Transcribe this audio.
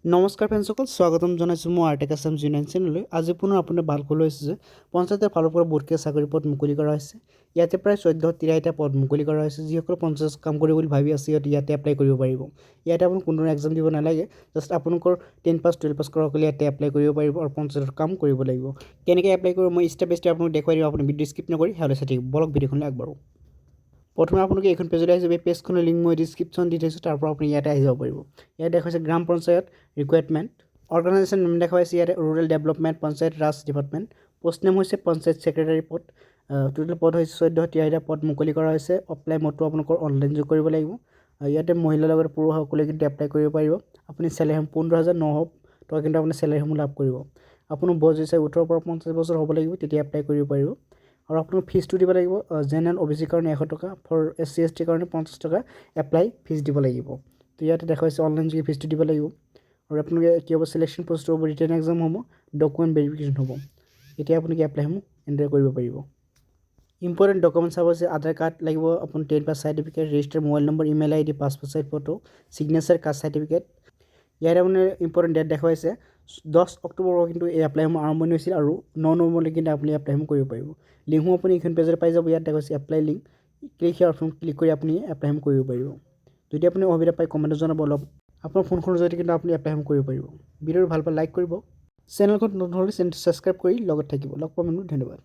নমস্কাৰ ফ্ৰেণ্ডসকল, স্বাগতম জনাইছোঁ মই আৰ্টেক আছাম জিউনিয়ন চেনেললৈ। আজি পুনৰ আপোনাৰ ভালকৈ লৈছে যে পঞ্চায়তৰ ফালৰ পৰা বহুতকেইটা চাকৰি পদ মুকলি কৰা হৈছে। ইয়াতে প্ৰায় 14-13টা পদ মুকলি কৰা হৈছে। যিসকল পঞ্চায়ত কাম কৰিব বুলি ভাবি আছে সিহঁতে ইয়াতে এপ্লাই কৰিব পাৰিব। ইয়াতে আপুনি কোনো এক্সাম দিব নালাগে, জাষ্ট আপোনালোকৰ 10 পাছ 12 পাছ কৰাসকলে ইয়াতে এপ্লাই কৰিব পাৰিব আৰু পঞ্চায়তৰ কাম কৰিব লাগিব। কেনেকৈ এপ্লাই কৰিব মই ষ্টেপ বাই ষ্টেপ আপোনাক দেখুৱাই দিম। আপুনি ভিডিঅ' স্কিপ নকৰি শেষলৈ চাই থাকিব। বলক ভিডিঅ'খনলৈ আগবাঢ়ো। প্ৰথমে আপোনালোকে এইখন পেজলৈ আহিব। এই পেজখনৰ লিংক মই ডিছক্ৰিপশ্যন দি থৈছোঁ, তাৰ পৰা আপুনি ইয়াতে আহি যাব পাৰিব। ইয়াত দেখাইছে গ্ৰাম পঞ্চায়ত ৰিকুৱাৰমেণ্ট, অৰ্গেনাইজেশ্যন নেম দেখাইছে ইয়াতে ৰুৰেল ডেভেলপমেণ্ট পঞ্চায়ত ৰাজ ডিপাৰ্টমেণ্ট, পোষ্ট নেম হৈছে পঞ্চায়ত ছেক্ৰেটাৰী পদ। টোটেল পদ হৈছে 14-13টা পদ মুকলি কৰা হৈছে। এপ্লাই মডটো আপোনালোকৰ অনলাইন যোগ কৰিব লাগিব। ইয়াতে মহিলাৰ লগত পুৰুষসকলে কিন্তু এপ্লাই কৰিব পাৰিব। আপুনি চেলেৰী 15,900 টকা কিন্তু আপুনি চেলেৰীসমূহ লাভ কৰিব। আপোনাৰ বয়স হৈছে 18 পৰা 50 বছৰ হ'ব লাগিব, তেতিয়া এপ্লাই কৰিব পাৰিব। আৰু আপোনাৰ ফিজটো দিব লাগিব। জেনেৰেল অ' বি চিৰ কাৰণে 100 টকা, ফৰ SC ST কাৰণে 50 টকা এপ্লাই ফিজ দিব লাগিব। তো ইয়াতে দেখাইছে অনলাইন যোগে ফিজটো দিব লাগিব। আৰু আপোনালোকে কি হ'ব, চিলেকশ্যন প্ৰচেছটো হ'ব, ৰিটেন এক্সাম হ'ব, ডকুমেণ্ট ভেৰিফিকেশ্যন হ'ব। এতিয়া আপোনালোকে এপ্লাইসমূহ এণ্টাৰ কৰিব পাৰিব। ইম্পৰ্টেণ্ট ডকুমেণ্টছ হৈছে আধাৰ কাৰ্ড লাগিব, আপোনাৰ 10 pass certificate, register mobile number, email ID, passport size photo, signature, caste certificate. ইয়াত আপোনাৰ ইম্পৰ্টেণ্ট ডেট দেখুৱাইছে 10 অক্টোবৰৰ কিন্তু এই এপ্লাইসমূহ আৰম্ভণি হৈছিল আৰু 9 নৱেম্বৰলৈ কিন্তু আপুনি এপ্লাইসমূহ কৰিব পাৰিব। লিংকসমূহ আপুনি এইখন পেজত পাই যাব। ইয়াত দেখুৱাইছে এপ্লাই লিংক, ক্লিক হিয়াৰ অপশ্যন ক্লিক কৰি আপুনি এপ্লাইসমূহ কৰিব পাৰিব। যদি আপুনি অসুবিধা পায় কমেণ্টত জনাব। অলপ আপোনাৰ ফোনখনৰ জৰিয়তে কিন্তু আপুনি এপ্লাইসমূহ কৰিব পাৰিব। ভিডিঅ'টো ভাল পালে লাইক কৰিব, চেনেলখন নতুন হ'লে চেনেলটো ছাবস্ক্ৰাইব কৰি লগত থাকিব। লগ পাম, ধন্যবাদ।